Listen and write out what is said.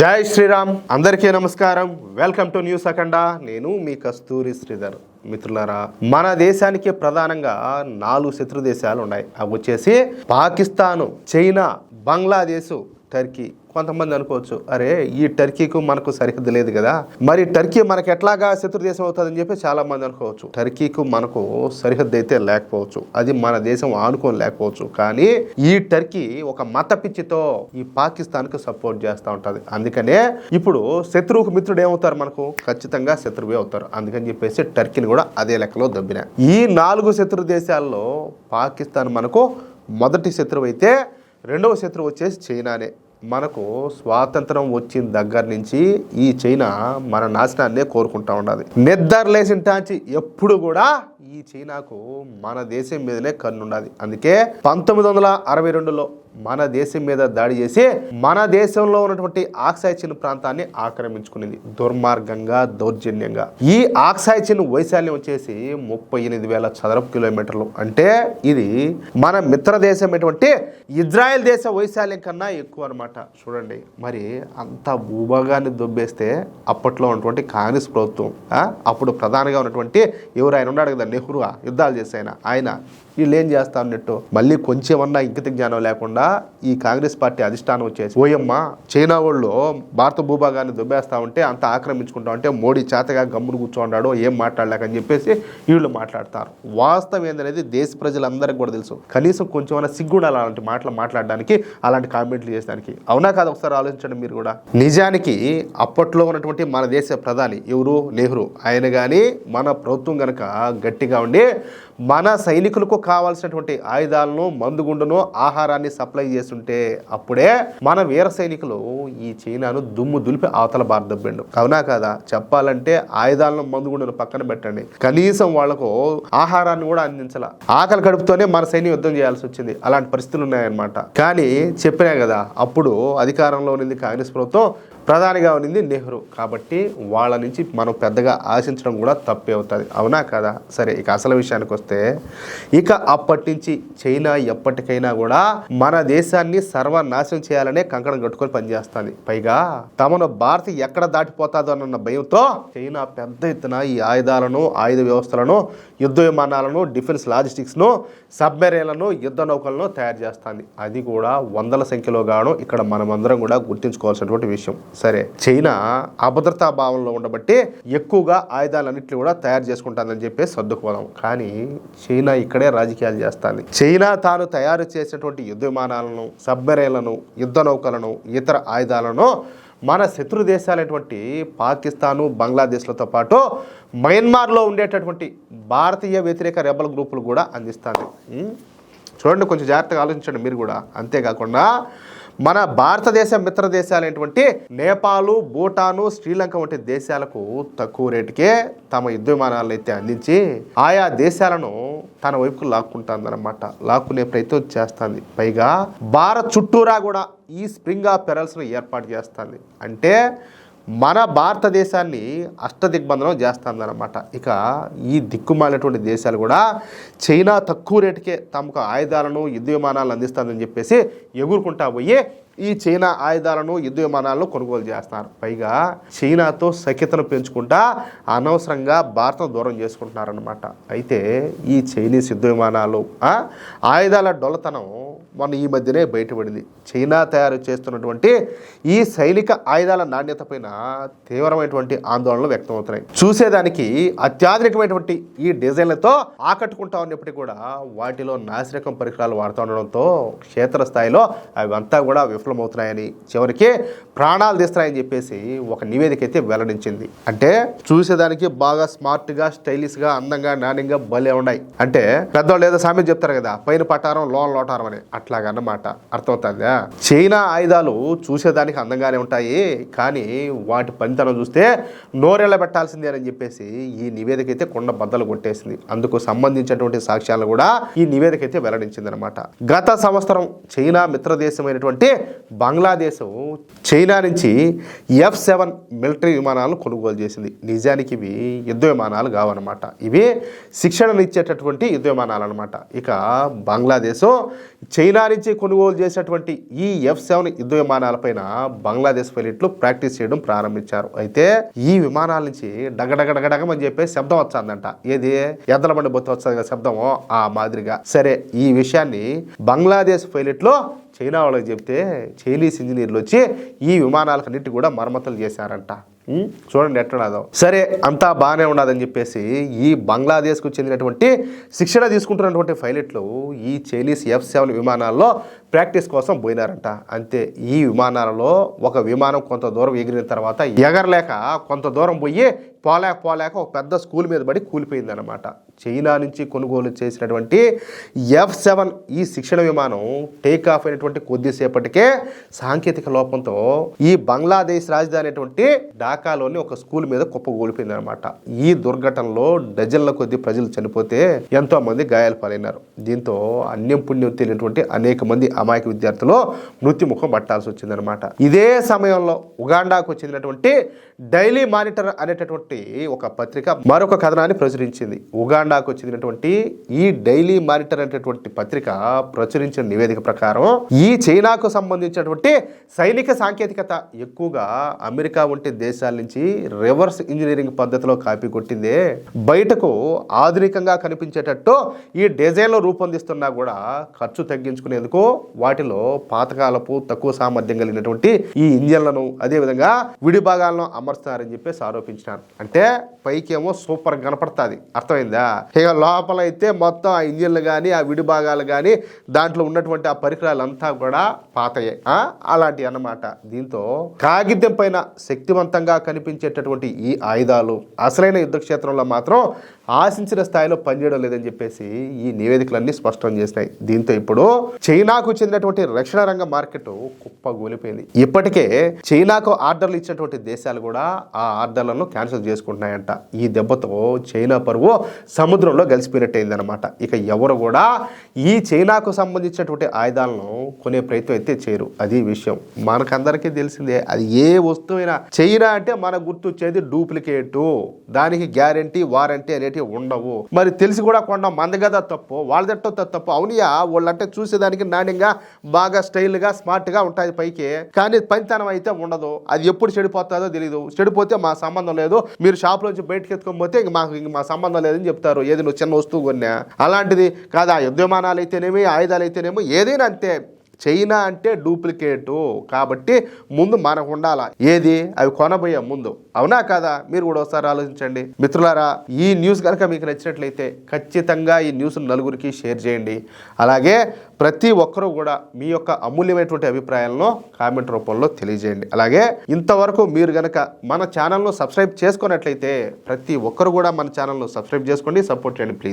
జై శ్రీరామ్. అందరికీ నమస్కారం. వెల్కమ్ టు న్యూస్ అఖండ. నేను మీ కస్తూరి శ్రీధర్. మిత్రులారా, మన దేశానికి ప్రధానంగా 4 శత్రు దేశాలు ఉన్నాయి. అవి వచ్చేసి పాకిస్తాను, చైనా, బంగ్లాదేశ్, టర్కీ. కొంతమంది అనుకోవచ్చు, అరే ఈ టర్కీకు మనకు సరిహద్దు లేదు కదా, మరి టర్కీ మనకు ఎట్లాగా శత్రు దేశం అవుతుందని చెప్పి చాలా మంది అనుకోవచ్చు. టర్కీకు మనకు సరిహద్దు అయితే లేకపోవచ్చు, అది మన దేశం ఆనుకొని లేకపోవచ్చు. కానీ ఈ టర్కీ ఒక మత పిచ్చితో ఈ పాకిస్తాన్కు సపోర్ట్ చేస్తూ ఉంటుంది. అందుకనే ఇప్పుడు శత్రువుకు మిత్రుడు ఏమవుతారు, మనకు ఖచ్చితంగా శత్రువే అవుతారు. అందుకని చెప్పేసి టర్కీని కూడా అదే లెక్కలో దబ్బిన. ఈ 4 శత్రు దేశాల్లో పాకిస్తాన్ మనకు మొదటి శత్రువు అయితే, రెండవ శత్రువు వచ్చేసి చైనానే. మనకు స్వాతంత్రం వచ్చిన దగ్గర నుంచి ఈ చైనా మన నాశనాన్నే కోరుకుంటా ఉన్నది. నిద్రలేసిన టాంచి ఎప్పుడు కూడా ఈ చైనాకు మన దేశం మీదనే కన్నున్నది. అందుకే 1962లో మన దేశం మీద దాడి చేసి మన దేశంలో ఉన్నటువంటి ఆక్సాయ్ చిన్ ప్రాంతాన్ని ఆక్రమించుకునేది దుర్మార్గంగా, దౌర్జన్యంగా. ఈ ఆక్సాయ్ చిన్ వైశాల్యం వచ్చేసి 38,000 చదరపు కిలోమీటర్లు. అంటే ఇది మన మిత్ర దేశమైనటువంటి ఇజ్రాయెల్ దేశ వైశాల్యం కన్నా ఎక్కువ అనమాట. చూడండి, మరి అంత భూభాగాన్ని దొబ్బేస్తే అప్పట్లో ఉన్నటువంటి కాంగ్రెస్ ప్రభుత్వం, అప్పుడు ప్రధానిగా ఉన్నటువంటి ఎవరు ఆయన ఉన్నాడు కదా, నెహ్రూ, యుద్ధాలు చేసే ఆయన వీళ్ళు ఏం చేస్తా ఉన్నట్టు మళ్ళీ కొంచెమన్నా ఇంకిత జ్ఞానం లేకుండా ఈ కాంగ్రెస్ పార్టీ అధిష్టానం వచ్చేసి, ఓయమ్మ చైనా వాళ్ళు భారత భూభాగాన్ని దుబ్బేస్తా ఉంటే, అంత ఆక్రమించుకుంటా ఉంటే మోడీ చేతగా గమ్మును కూర్చోన్నాడు, ఏం మాట్లాడలేకని చెప్పేసి వీళ్ళు మాట్లాడతారు. వాస్తవం ఏందనేది దేశ ప్రజలందరికీ కూడా తెలుసు. కనీసం కొంచెమైనా సిగ్గుండాలి అలాంటి మాటలు మాట్లాడడానికి, అలాంటి కామెంట్లు చేసడానికి. అవునా కాదు, ఒకసారి ఆలోచించండి మీరు కూడా. నిజానికి అప్పట్లో ఉన్నటువంటి మన దేశ ప్రధాని ఎవరు, నెహ్రూ. ఆయన కానీ మన ప్రభుత్వం కనుక గట్టిగా ఉండి మన సైనికులకు కావాల్సినటువంటి ఆయుధాలను, మందుగుండును, ఆహారాన్ని సప్లై చేస్తుంటే అప్పుడే మన వీర సైనికులు ఈ చైనాను దుమ్ము దులిపి అవతల భారతబ్బిండు. అవునా కాదా? చెప్పాలంటే ఆయుధాలను, మందుగుండును పక్కన పెట్టండి, కనీసం వాళ్లకు ఆహారాన్ని కూడా అందించాల. ఆకలి కడుపుతోనే మన సైన్యం యుద్ధం చేయాల్సి వచ్చింది. అలాంటి పరిస్థితులు ఉన్నాయన్నమాట. కానీ చెప్పినా కదా, అప్పుడు అధికారంలో ఉన్నది కాంగ్రెస్ ప్రభుత్వం, ప్రధానిగా ఉన్నది నెహ్రూ. కాబట్టి వాళ్ళ నుంచి మనం పెద్దగా ఆశించడం కూడా తప్పే అవుతుంది. అవునా కదా? సరే, ఇక అసలు విషయానికి వస్తే, ఇక అప్పటి నుంచి చైనా ఎప్పటికైనా కూడా మన దేశాన్ని సర్వనాశనం చేయాలనే కంకణం కట్టుకొని పనిచేస్తుంది. పైగా తమను భారత్ ఎక్కడ దాటిపోతాదో అన్న భయంతో చైనా పెద్ద ఎత్తున ఈ ఆయుధాలను, ఆయుధ వ్యవస్థలను, యుద్ధ విమానాలను, డిఫెన్స్ లాజిస్టిక్స్ను, సబ్మెరైన్లను, యుద్ధ నౌకలను తయారు చేస్తుంది. అది కూడా వందల సంఖ్యలో గాను ఇక్కడ మనమందరం కూడా గుర్తించుకోవాల్సినటువంటి విషయం. సరే, చైనా అభద్రతా భావంలో ఉండబట్టి ఎక్కువగా ఆయుధాలన్నింటినీ కూడా తయారు చేసుకుంటుందని చెప్పి సర్దుకుపోదాం. కానీ చైనా ఇక్కడే రాజకీయాలు చేస్తుంది. చైనా తాను తయారు చేసినటువంటి యుద్ధ విమానాలను, సబ్మెరైన్లను, యుద్ధ నౌకలను, ఇతర ఆయుధాలను మన శత్రు దేశాలైనటువంటి పాకిస్తాను, బంగ్లాదేశ్లతో పాటు మయన్మార్లో ఉండేటటువంటి భారతీయ వ్యతిరేక రెబల్ గ్రూపులు కూడా అందిస్తుంది. చూడండి, కొంచెం జాగ్రత్తగా ఆలోచించండి మీరు కూడా. అంతేకాకుండా మన భారతదేశ మిత్ర దేశాలైనటువంటి నేపాలు, భూటాను, శ్రీలంక వంటి దేశాలకు తక్కువ రేటుకే తమ యుద్ధ విమానాలను అయితే అందించి ఆయా దేశాలను తన వైపుకు లాక్కుంటుందన్నమాట. లాక్కునే ప్రయత్నం చేస్తుంది. పైగా భారత్ చుట్టూరా కూడా ఈ స్ప్రింగ్ ఆఫ్ పెరల్స్ను ఏర్పాటు చేస్తుంది. అంటే మన భారతదేశాన్ని అష్టదిగ్బంధనం చేస్తుందన్నమాట. ఇక ఈ దిక్కుమాలినటువంటి దేశాలు కూడా చైనా తక్కువ రేటుకే తమకు ఆయుధాలను, యుద్ధ విమానాలను అందిస్తుందని చెప్పేసి ఎగురుకుంటా పోయి ఈ చైనా ఆయుధాలను, యుద్ధ విమానాలను కొనుగోలు చేస్తున్నారు. పైగా చైనాతో సఖ్యతను పెంచుకుంటా అనవసరంగా భారత్ను దూరం చేసుకుంటున్నారనమాట. అయితే ఈ చైనీస్ యుద్ధ విమానాలు, ఆయుధాల డొల్లతనం మొన్న ఈ మధ్యనే బయటపడింది. చైనా తయారు చేస్తున్నటువంటి ఈ సైనిక ఆయుధాల నాణ్యత పైన తీవ్రమైనటువంటి ఆందోళనలు వ్యక్తమవుతున్నాయి. చూసేదానికి అత్యాధునికమైనటువంటి ఈ డిజైన్లతో ఆకట్టుకుంటా ఉన్నప్పటికీ కూడా వాటిలో నాసిరకం పరికరాలు వాడుతూ ఉండడంతో క్షేత్రస్థాయిలో అవంతా కూడా విఫలమవుతున్నాయని, చివరికి ప్రాణాలు తీస్తున్నాయని చెప్పేసి ఒక నివేదిక అయితే వెల్లడించింది. అంటే చూసేదానికి బాగా స్మార్ట్గా, స్టైలిష్గా, అందంగా, నాణ్యంగా భలే ఉన్నాయి. అంటే పెద్దవాళ్ళు ఏదో సామెత చెప్తారు కదా, పైన పట్టారం లోన లోటారం అని, అట్లాగన్నమాట. అర్థమవుతుందా? చైనా ఆయుధాలు చూసేదానికి అందంగానే ఉంటాయి, కానీ వాటి పనితనం చూస్తే నోరెళ్ళ పెట్టాల్సిందే అని చెప్పేసి ఈ నివేదిక అయితే కొండ బద్దలు కొట్టేసింది. అందుకు సంబంధించినటువంటి సాక్ష్యాలను కూడా ఈ నివేదిక అయితే వెల్లడించింది అనమాట. గత సంవత్సరం చైనా మిత్రదేశమైనటువంటి బంగ్లాదేశ్ చైనా నుంచి F-7 మిలిటరీ విమానాలను కొనుగోలు చేసింది. నిజానికి ఇవి యుద్ధ విమానాలు కావన్నమాట. ఇవి శిక్షణనిచ్చేటటువంటి యుద్ధ విమానాలు అనమాట. ఇక బంగ్లాదేశ్ చైనా చైనా నుంచి కొనుగోలు చేసినటువంటి ఈ F-7 యుద్ధ విమానాలపైన బంగ్లాదేశ్ పైలట్లు ప్రాక్టీస్ చేయడం ప్రారంభించారు. అయితే ఈ విమానాల నుంచి డగడగడగడగమని చెప్పి శబ్దం వచ్చాదంట. ఏది ఎద్దల బండి బొత్తు వచ్చాది కదా శబ్దమో ఆ మాదిరిగా. సరే, ఈ విషయాన్ని బంగ్లాదేశ్ పైలట్లు చైనా వాళ్ళకి చెప్తే చైనీస్ ఇంజనీర్లు వచ్చి ఈ విమానాలకన్నిటి కూడా మరమ్మతులు చేశారంట. చూడండి ఎట్లున్నదో. సరే, అంతా బాగానే ఉన్నదని చెప్పేసి ఈ బంగ్లాదేశ్కు చెందినటువంటి శిక్షణ తీసుకుంటున్నటువంటి పైలట్లు ఈ చైనీస్ F-7 విమానాల్లో ప్రాక్టీస్ కోసం పోయినారంట. అంతే, ఈ విమానాలలో ఒక విమానం కొంత దూరం ఎగిరిన తర్వాత ఎగరలేక కొంత దూరం పోయి పోలేక ఒక పెద్ద స్కూల్ మీద పడి కూలిపోయిందనమాట. చైనా నుంచి కొనుగోలు చేసినటువంటి F-7 ఈ శిక్షణ విమానం టేక్ ఆఫ్ అయినటువంటి కొద్దిసేపటికే సాంకేతిక లోపంతో ఈ బంగ్లాదేశ్ రాజధాని అయినటువంటి ఢాకాలోని ఒక స్కూల్ మీద కుప్పగూలిపోయిందనమాట. ఈ దుర్ఘటనలో డజన్ల కొద్ది ప్రజలు చనిపోతే ఎంతో మంది గాయాలు పాలైనారు. దీంతో అన్యం పుణ్యం తెలియనటువంటి అనేక మంది అమాయక విద్యార్థులు మృత్యుముఖం పట్టాల్సి వచ్చిందనమాట. ఇదే సమయంలో ఉగాండాకు చెందినటువంటి డైలీ మానిటర్ అనేటటువంటి ఒక పత్రిక మరొక కథనాన్ని ప్రచురించింది. ఉగాండాకు చెందినటువంటి ఈ డైలీ మానిటర్ అనేటటువంటి పత్రిక ప్రచురించిన నివేదిక ప్రకారం ఈ చైనాకు సంబంధించినటువంటి సైనిక సాంకేతికత ఎక్కువగా అమెరికా వంటి దేశాల నుంచి రివర్స్ ఇంజనీరింగ్ పద్ధతిలో కాపీ కొట్టిందే. బయటకు ఆధునికంగా కనిపించేటట్టు ఈ డిజైన్లో రూపొందిస్తున్నా కూడా ఖర్చు తగ్గించుకునేందుకు వాటిలో పాతకాలపు తక్కువ సామర్థ్యం కలిగినటువంటి ఈ ఇంజన్లను అదేవిధంగా విడి భాగాలను అమర్చుతారని చెప్పేసి ఆరోపించినారు. అంటే పైకేమో సూపర్ కనపడుతుంది, అర్థమైందా? ఇక లోపల అయితే మొత్తం ఆ ఇంజిన్లు కానీ ఆ విడి భాగాలు కానీ దాంట్లో ఉన్నటువంటి ఆ పరికరాలంతా కూడా పాతయే, అలాంటివి అన్నమాట. దీంతో కాగితం పైన శక్తివంతంగా కనిపించేటటువంటి ఈ ఆయుధాలు అసలైన యుద్ధ క్షేత్రంలో మాత్రం ఆశించిన స్థాయిలో పనిచేయడం లేదని చెప్పేసి ఈ నివేదికలన్నీ స్పష్టం చేసినాయి. దీంతో ఇప్పుడు చైనాకు చెందినటువంటి రక్షణ రంగ మార్కెట్ కుప్పగూలిపోయింది. ఇప్పటికే చైనాకు ఆర్డర్లు ఇచ్చినటువంటి దేశాలు కూడా ఆ ఆర్డర్లను క్యాన్సిల్ చేసుకుంటున్నాయంట. ఈ దెబ్బతో చైనా పరువు సముద్రంలో కలిసిపోయినట్టయిందనమాట. ఇక ఎవరు కూడా ఈ చైనాకు సంబంధించినటువంటి ఆయుధాలను కొనే ప్రయత్నం అయితే చేయరు. అది విషయం మనకందరికీ తెలిసిందే. అది ఏ వస్తువైనా చైనా అంటే మనకు గుర్తొచ్చేది డూప్లికేటు, దానికి గ్యారంటీ వారంటీ అనేటివి ఉండవు. మరి తెలిసి కూడా కొనడం మంది కదా తప్పు, వాళ్ళదట్టో తప్పు. అవునియా, వాళ్ళంటే చూసేదానికి నాణ్యంగా బాగా స్టైల్గా స్మార్ట్గా ఉంటుంది పైకి, కానీ పనితనం అయితే ఉండదు. అది ఎప్పుడు చెడిపోతుందో తెలియదు. చెడిపోతే మా సంబంధం లేదు, మీరు షాప్లోంచి బయటకు ఎత్తుకొని పోతే ఇంక మా సంబంధం లేదని చెప్తారు. ఏది నువ్వు చిన్న వస్తువు కొన్నా. అలాంటిది కాదా యుద్ధ విమానాలు అయితేనేమి ఆయుధాలు అయితేనేమో ఏదైనా అంతే. చైనా అంటే డూప్లికేటు కాబట్టి ముందు మనకు ఉండాలా, ఏది అవి కొనబోయే ముందు. అవునా కాదా? మీరు కూడా ఒకసారి ఆలోచించండి. మిత్రులారా, ఈ న్యూస్ కనుక మీకు నచ్చినట్లయితే ఖచ్చితంగా ఈ న్యూస్ నలుగురికి షేర్ చేయండి. అలాగే ప్రతి ఒక్కరూ కూడా మీ యొక్క అమూల్యమైనటువంటి అభిప్రాయాలను కామెంట్ రూపంలో తెలియజేయండి. అలాగే ఇంతవరకు మీరు కనుక మన ఛానల్ను సబ్స్క్రైబ్ చేసుకున్నట్లయితే ప్రతి ఒక్కరు కూడా మన ఛానల్ను సబ్స్క్రైబ్ చేసుకోండి, సపోర్ట్ చేయండి ప్లీజ్.